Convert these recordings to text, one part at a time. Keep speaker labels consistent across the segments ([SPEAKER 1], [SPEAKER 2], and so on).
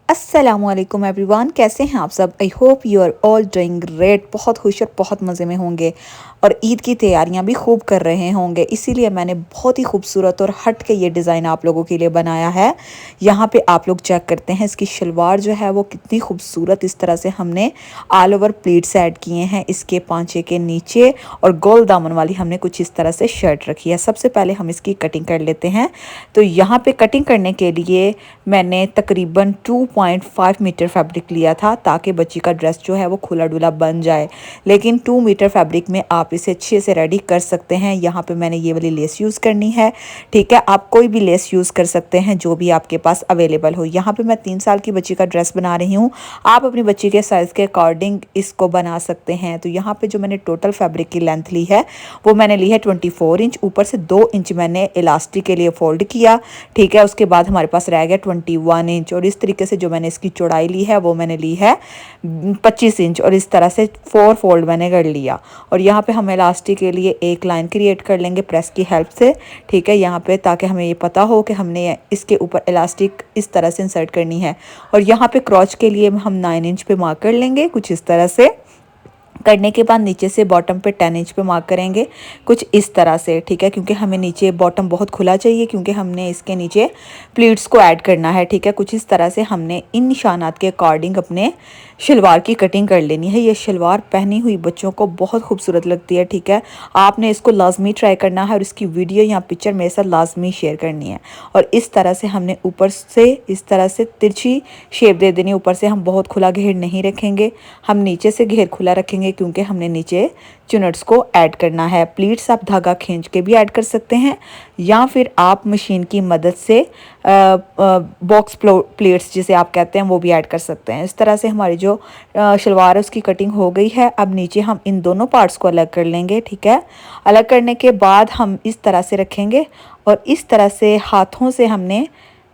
[SPEAKER 1] अस्सलामुअलैकुम एवरीवन, कैसे हैं आप सब। I hope you are all doing great. बहुत खुश और बहुत मज़े में होंगे और ईद की तैयारियां भी खूब कर रहे होंगे। इसीलिए मैंने बहुत ही खूबसूरत और हट के ये डिज़ाइन आप लोगों के लिए बनाया है। यहाँ पे आप लोग चेक करते हैं, इसकी शलवार जो है वो कितनी खूबसूरत इस तरह से हमने ऑल ओवर प्लीट्स ऐड किए हैं इसके पांचे के नीचे, और गोल दामन वाली हमने कुछ इस तरह से शर्ट रखी है। सबसे पहले हम इसकी कटिंग कर लेते हैं। तो यहाँ पे कटिंग करने के लिए मैंने तकरीबन 2.5 मीटर फैब्रिक लिया था, ताकि बच्ची का ड्रेस जो है वो खुला डुला बन जाए। लेकिन 2 मीटर फैब्रिक में आप इसे अच्छे से रेडी कर सकते हैं। यहाँ पे मैंने ये वाली लेस यूज़ करनी है, ठीक है। आप कोई भी लेस यूज़ कर सकते हैं जो भी आपके पास अवेलेबल हो। यहाँ पे मैं 3 साल की बच्ची का ड्रेस बना रही हूँ। आप अपनी बच्ची के साइज़ के अकॉर्डिंग इसको बना सकते हैं। तो यहाँ पे जो मैंने टोटल फैब्रिक की लेंथ ली है वो मैंने ली है 24 इंच। ऊपर से 2 इंच मैंने इलास्टिक के लिए फोल्ड किया, ठीक है। उसके बाद हमारे पास रह गया 21 इंच, और इस तरीके से जो मैंने इसकी चौड़ाई ली है वो मैंने ली है 25 इंच, और इस तरह से 4 फोल्ड मैंने कर लिया। और यहाँ पे हम इलास्टिक के लिए एक लाइन क्रिएट कर लेंगे प्रेस की हेल्प से, ठीक है। यहाँ पे ताकि हमें ये पता हो कि हमने इसके ऊपर इलास्टिक इस तरह से इंसर्ट करनी है। और यहाँ पे क्रॉच के लिए हम 9 इंच पे मार्क कर लेंगे। कुछ इस तरह से करने के बाद नीचे से बॉटम पे 10 इंच पे मार्क करेंगे कुछ इस तरह से, ठीक है। क्योंकि हमें नीचे बॉटम बहुत खुला चाहिए, क्योंकि हमने इसके नीचे प्लीट्स को ऐड करना है, ठीक है। कुछ इस तरह से हमने इन निशानात के अकॉर्डिंग अपने शलवार की कटिंग कर लेनी है। ये शलवार पहनी हुई बच्चों को बहुत खूबसूरत लगती है, ठीक है। आपने इसको लाजमी ट्राई करना है और इसकी वीडियो या पिक्चर मेरे साथ लाजमी शेयर करनी है। और इस तरह से हमने ऊपर से इस तरह से तिरछी शेप दे देनी। ऊपर से हम बहुत खुला घेर नहीं रखेंगे, हम नीचे से घेर खुला रखेंगे, क्योंकि हमने नीचे चुनट्स को ऐड करना है। प्लीट्स आप धागा खींच के भी ऐड कर सकते हैं, या फिर आप मशीन की मदद से बॉक्स प्लेट्स जिसे आप कहते हैं वो भी ऐड कर सकते हैं। इस तरह से हमारी जो शलवार है उसकी कटिंग हो गई है। अब नीचे हम इन दोनों पार्ट्स को अलग कर लेंगे, ठीक है। अलग करने के बाद हम इस तरह से रखेंगे, और इस तरह से हाथों से हमने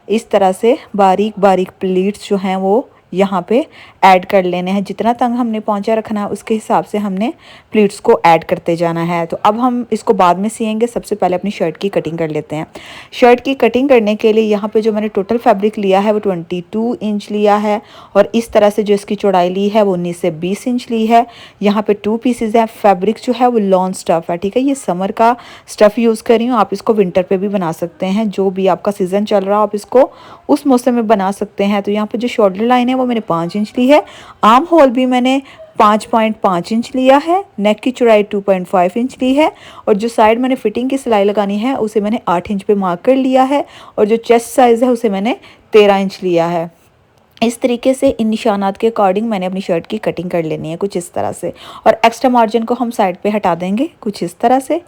[SPEAKER 1] इस तरह से बारीक बारीक प्लीट्स जो हैं वो यहाँ पे ऐड कर लेने हैं। जितना तंग हमने पहुँचा रखना है उसके हिसाब से हमने प्लीट्स को ऐड करते जाना है। तो अब हम इसको बाद में सिएंगे। सबसे पहले अपनी शर्ट की कटिंग कर लेते हैं। शर्ट की कटिंग करने के लिए यहाँ पे जो मैंने टोटल फैब्रिक लिया है वो 22 इंच लिया है, और इस तरह से जो इसकी चौड़ाई ली है वो 19 से 20 इंच ली है। यहाँ पे 2 पीसेज है। फैब्रिक जो है वो लॉन स्टफ़ है, ठीक है। ये समर का स्टफ़ यूज़ कर रही हूँ, आप इसको विंटर पे भी बना सकते हैं। जो भी आपका सीज़न चल रहा हो आप इसको उस मौसम में बना सकते हैं। तो यहाँ पे जो शोल्डर लाइन है वो मैंने 5 इंच ली है। आर्म होल भी मैंने 5.5 इंच लिया है। नेक की चौड़ाई 2.5 इंच ली है, और जो साइड मैंने फिटिंग की सिलाई लगानी है उसे मैंने 8 इंच पे मार्क कर लिया है, और जो चेस्ट साइज़ है उसे मैंने 13 इंच लिया है। इस तरीके से इन निशानात के अकॉर्डिंग मैंने अपनी शर्ट की कटिंग कर लेनी है कुछ इस तरह से। और एक्स्ट्रा मार्जिन को हम साइड पे हटा देंगे कुछ इस तरह से,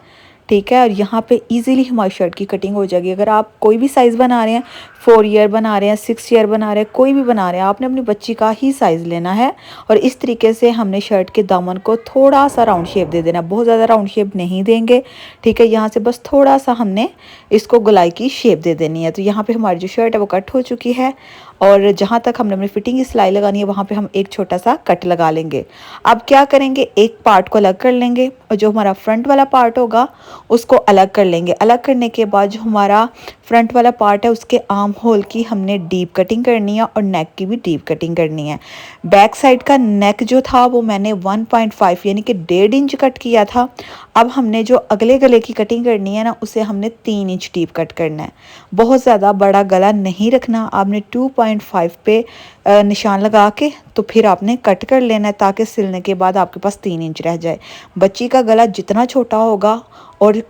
[SPEAKER 1] ठीक है। और यहाँ पे इजीली हमारी शर्ट की कटिंग हो जाएगी। अगर आप कोई भी साइज़ बना रहे हैं, 4 ईयर बना रहे हैं, 6 ईयर बना रहे हैं, कोई भी बना रहे हैं, आपने अपनी बच्ची का ही साइज़ लेना है। और इस तरीके से हमने शर्ट के दामन को थोड़ा सा राउंड शेप दे देना, बहुत ज़्यादा राउंड शेप नहीं देंगे, ठीक है। यहाँ से बस थोड़ा सा हमने इसको गोलाई की शेप दे देनी है। तो यहाँ पर हमारी जो शर्ट है वो कट हो चुकी है, और जहाँ तक हमने अपनी फिटिंग की सिलाई लगानी है वहाँ पे हम एक छोटा सा कट लगा लेंगे। अब क्या करेंगे, एक पार्ट को अलग कर लेंगे, और जो हमारा फ्रंट वाला पार्ट होगा उसको अलग कर लेंगे। अलग करने के बाद जो हमारा फ्रंट वाला पार्ट है उसके आर्म होल की हमने डीप कटिंग करनी है, और नेक की भी डीप कटिंग करनी है। बैक साइड का नेक जो था वो मैंने 1.5 यानी कि 1.5 इंच कट किया था। अब हमने जो अगले गले की कटिंग करनी है ना उसे हमने 3 इंच डीप कट करना है। बहुत ज़्यादा बड़ा गला नहीं रखना, आपने 2.5 पे निशान लगा के तो फिर आपने कट कर लेना है, ताकि सिलने के बाद आपके पास 3 इंच रह जाए। बच्ची का गला जितना छोटा होगा और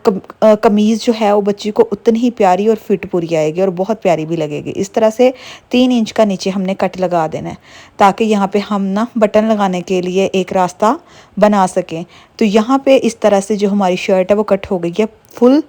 [SPEAKER 1] कमीज़ जो है वो बच्ची को उतनी ही प्यारी और फिट पूरी आएगी, और बहुत प्यारी भी लगेगी। इस तरह से 3 इंच का नीचे हमने कट लगा देना है, ताकि यहाँ पे हम ना बटन लगाने के लिए एक रास्ता बना सकें। तो यहाँ पे इस तरह से जो हमारी शर्ट है वो कट हो गई है फुल।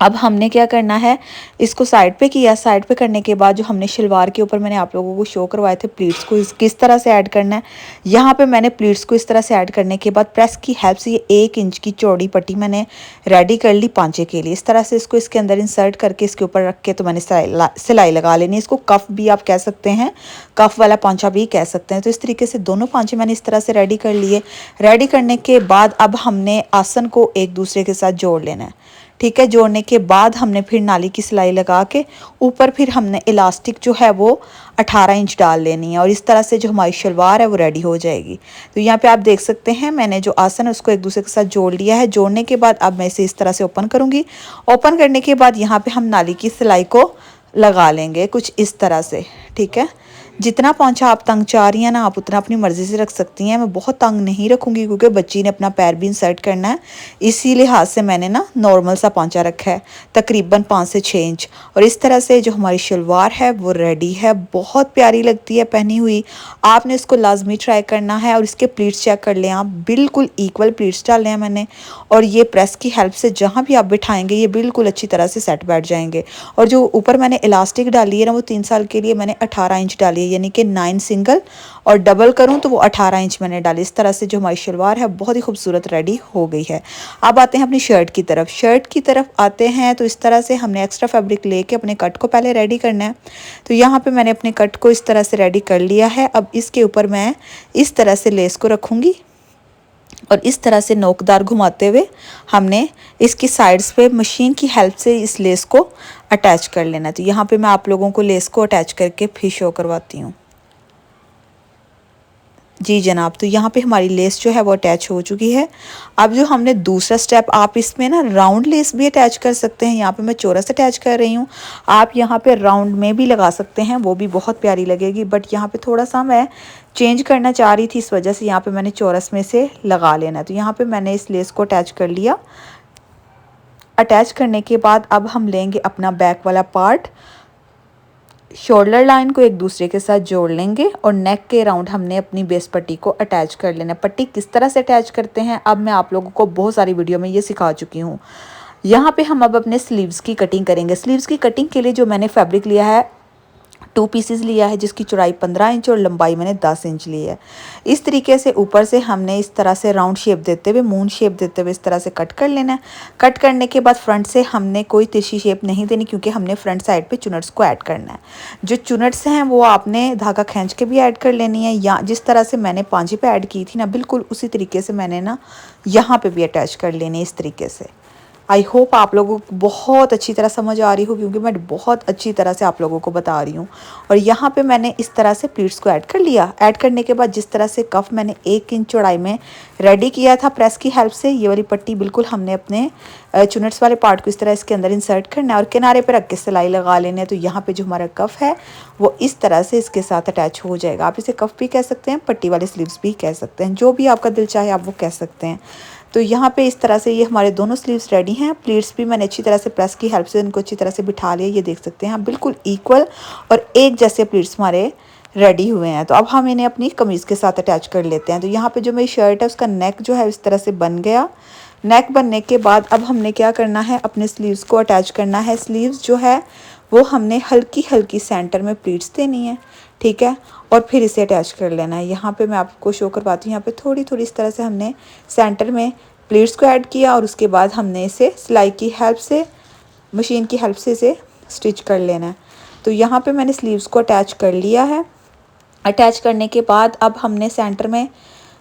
[SPEAKER 1] अब हमने क्या करना है, इसको साइड पे किया। साइड पे करने के बाद जो हमने शलवार के ऊपर मैंने आप लोगों को शो करवाए थे प्लीट्स को किस तरह से ऐड करना है, यहाँ पे मैंने प्लीट्स को इस तरह से ऐड करने के बाद प्रेस की हेल्प से ये 1 इंच की चौड़ी पट्टी मैंने रेडी कर ली पांचे के लिए। इस तरह से इसको इसके अंदर इंसर्ट करके इसके ऊपर रख के तो मैंने सिलाई लगा लेनी। इसको कफ भी आप कह सकते हैं, कफ वाला पांचा भी कह सकते हैं। तो इस तरीके से दोनों पांचे मैंने इस तरह से रेडी कर लिए। रेडी करने के बाद अब हमने आसन को एक दूसरे के साथ जोड़ लेना है, ठीक है। जोड़ने के बाद हमने फिर नाली की सिलाई लगा के ऊपर फिर हमने इलास्टिक जो है वो 18 इंच डाल लेनी है और इस तरह से जो हमारी शलवार है वो रेडी हो जाएगी। तो यहाँ पे आप देख सकते हैं मैंने जो आसन है उसको एक दूसरे के साथ जोड़ लिया है। जोड़ने के बाद अब मैं इसे इस तरह से ओपन करूँगी। ओपन करने के बाद यहाँ पे हम नाली की सिलाई को लगा लेंगे कुछ इस तरह से, ठीक है। जितना पौंचा आप तंग चाह रही हैं ना, आप उतना अपनी मर्ज़ी से रख सकती हैं। मैं बहुत तंग नहीं रखूँगी क्योंकि बच्ची ने अपना पैर भी इंसर्ट करना है, इसी लिहाज से मैंने ना नॉर्मल सा पौंचा रखा है, तकरीबन 5 से 6 इंच। और इस तरह से जो हमारी शलवार है वो रेडी है, बहुत प्यारी लगती है पहनी हुई। आपने इसको लाजमी ट्राई करना है और इसके प्लीट्स चेक कर लें आप, बिल्कुल इक्वल प्लीट्स डाले हैं मैंने। और ये प्रेस की हेल्प से जहाँ भी आप बिठाएंगे ये बिल्कुल अच्छी तरह से सेट बैठ जाएंगे। और जो ऊपर मैंने इलास्टिक डाली है ना वो 3 साल के लिए मैंने 18 इंच डाली है, यानी कि 9 सिंगल और डबल करूं तो वो 18 इंच मैंने डाली। इस तरह से जो हमारी शलवार है बहुत ही खूबसूरत रेडी हो गई है। अब आते हैं अपनी शर्ट की तरफ। शर्ट की तरफ आते हैं तो इस तरह से हमने एक्स्ट्रा फैब्रिक लेके अपने कट को पहले रेडी करना है। तो यहाँ पे मैंने अपने कट को इस तरह से रेडी कर लिया है। अब इसके ऊपर मैं इस तरह से लेस को रखूँगी और इस तरह से नोकदार घुमाते हुए हमने इसकी साइड्स पे मशीन की हेल्प से इस लेस को अटैच कर लेना। तो यहाँ पे मैं आप लोगों को लेस को अटैच करके फिर शो करवाती हूँ। जी जनाब, तो यहाँ पे हमारी लेस जो है वो अटैच हो चुकी है। अब जो हमने दूसरा स्टेप, आप इसमें ना राउंड लेस भी अटैच कर सकते हैं। यहाँ पे मैं चौरस अटैच कर रही हूँ, आप यहाँ पे राउंड में भी लगा सकते हैं, वो भी बहुत प्यारी लगेगी। बट यहाँ पे थोड़ा सा मैं चेंज करना चाह रही थी, इस वजह से यहाँ पे मैंने चौरस में से लगा लेना। तो यहाँ पे मैंने इस लेस को अटैच कर लिया। अटैच करने के बाद अब हम लेंगे अपना बैक वाला पार्ट, शोल्डर लाइन को एक दूसरे के साथ जोड़ लेंगे और नेक के राउंड हमने अपनी बेस पट्टी को अटैच कर लेना। पट्टी किस तरह से अटैच करते हैं अब मैं आप लोगों को बहुत सारी वीडियो में ये सिखा चुकी हूँ। यहाँ पे हम अब अपने स्लीव्स की कटिंग करेंगे। स्लीव्स की कटिंग के लिए जो मैंने फैब्रिक लिया है 2 पीसेस लिया है, जिसकी चौड़ाई 15 इंच और लंबाई मैंने 10 इंच ली है। इस तरीके से ऊपर से हमने इस तरह से राउंड शेप देते हुए, मून शेप देते हुए इस तरह से कट कर लेना है। कट करने के बाद फ्रंट से हमने कोई तिरछी शेप नहीं देनी क्योंकि हमने फ्रंट साइड पे चुनट्स को ऐड करना है। जो चुनट्स हैं वो आपने धागा खींच के भी ऐड कर लेनी है, या जिस तरह से मैंने पांजे पे ऐड की थी ना बिल्कुल उसी तरीके से मैंने ना यहाँ पे भी अटैच कर लेनी है इस तरीके से। आई होप आप लोगों को बहुत अच्छी तरह समझ आ रही हो क्योंकि मैं बहुत अच्छी तरह से आप लोगों को बता रही हूँ। और यहाँ पे मैंने इस तरह से प्लीट्स को ऐड कर लिया। ऐड करने के बाद जिस तरह से कफ मैंने 1 इंच चौड़ाई में रेडी किया था प्रेस की हेल्प से, ये वाली पट्टी बिल्कुल हमने अपने चुनट्स वाले पार्ट को इस तरह इसके अंदर इंसर्ट करना है और किनारे पर रख के सिलाई लगा लेने। तो यहाँ पे जो हमारा कफ है वो इस तरह से इसके साथ अटैच हो जाएगा। आप इसे कफ भी कह सकते हैं, पट्टी वाले स्लीव्स भी कह सकते हैं, जो भी आपका दिल चाहे आप वो कह सकते हैं। तो यहाँ पे इस तरह से ये हमारे दोनों स्लीव्स रेडी हैं। प्लीट्स भी मैंने अच्छी तरह से प्रेस की हेल्प से इनको अच्छी तरह से बिठा लिया, ये देख सकते हैं आप, बिल्कुल इक्वल और एक जैसे प्लीट्स हमारे रेडी हुए हैं। तो अब हम इन्हें अपनी कमीज़ के साथ अटैच कर लेते हैं। तो यहाँ पे जो मेरी शर्ट है उसका नेक जो है इस तरह से बन गया। नेक बनने के बाद अब हमने क्या करना है, अपने स्लीव्स को अटैच करना है। स्लीव्स जो है वो हमने हल्की हल्की सेंटर में प्लीट्स देनी है, ठीक है, और फिर इसे अटैच कर लेना है। यहाँ पे मैं आपको शो करवाती हूँ। यहाँ पे थोड़ी थोड़ी इस तरह से हमने सेंटर में प्लीट्स को ऐड किया और उसके बाद हमने इसे सिलाई की हेल्प से, मशीन की हेल्प से इसे स्टिच कर लेना है। तो यहाँ पे मैंने स्लीव्स को अटैच कर लिया है। अटैच करने के बाद अब हमने सेंटर में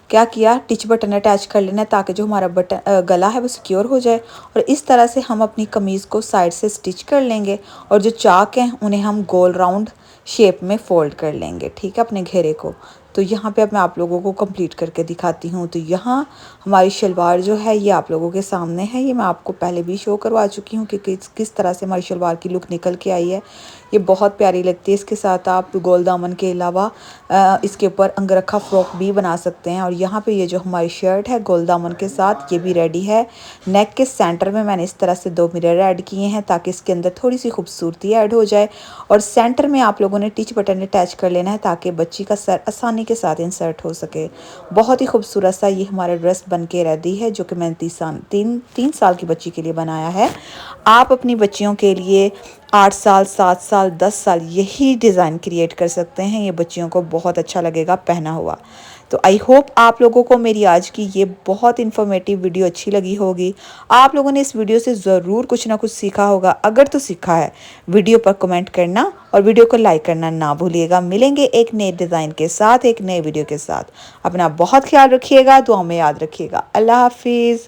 [SPEAKER 1] क्या किया, टिच बटन अटैच कर लेना है ताकि जो हमारा बटन गला है वो सिक्योर हो जाए। और इस तरह से हम अपनी कमीज़ को साइड से स्टिच कर लेंगे और जो चाक हैं उन्हें हम गोल राउंड शेप में फोल्ड कर लेंगे, ठीक है, अपने घेरे को। तो यहाँ पे अब मैं आप लोगों को कंप्लीट करके दिखाती हूँ। तो यहाँ हमारी शलवार जो है ये आप लोगों के सामने है। ये मैं आपको पहले भी शो करवा चुकी हूँ कि किस तरह से हमारी शलवार की लुक निकल के आई है। ये बहुत प्यारी लगती है। इसके साथ आप गोल दामन के अलावा इसके ऊपर अंगरखा फ्रॉक भी बना सकते हैं। और यहाँ पे ये जो हमारी शर्ट है गोल दामन के साथ ये भी रेडी है। नेक के सेंटर में मैंने इस तरह से 2 मिरर ऐड किए हैं ताकि इसके अंदर थोड़ी सी खूबसूरती ऐड हो जाए। और सेंटर में आप लोगों ने टिच बटन अटैच कर लेना है ताकि बच्ची का सर आसानी के साथ इंसर्ट हो सके। बहुत ही खूबसूरत सा ये हमारा ड्रेस बन के रेडी है जो कि मैंने 3 साल की बच्ची के लिए बनाया है। आप अपनी बच्चियों के लिए 8 साल, 7 साल, 10 साल यही डिज़ाइन क्रिएट कर सकते हैं। ये बच्चियों को बहुत अच्छा लगेगा पहना हुआ। तो आई होप आप लोगों को मेरी आज की ये बहुत इन्फॉर्मेटिव वीडियो अच्छी लगी होगी। आप लोगों ने इस वीडियो से ज़रूर कुछ ना कुछ सीखा होगा। अगर तो सीखा है वीडियो पर कमेंट करना और वीडियो को लाइक करना ना भूलिएगा। मिलेंगे एक नए डिज़ाइन के साथ, एक नए वीडियो के साथ। अपना बहुत ख्याल रखिएगा, दुआ में याद रखिएगा। अल्लाह हाफिज़।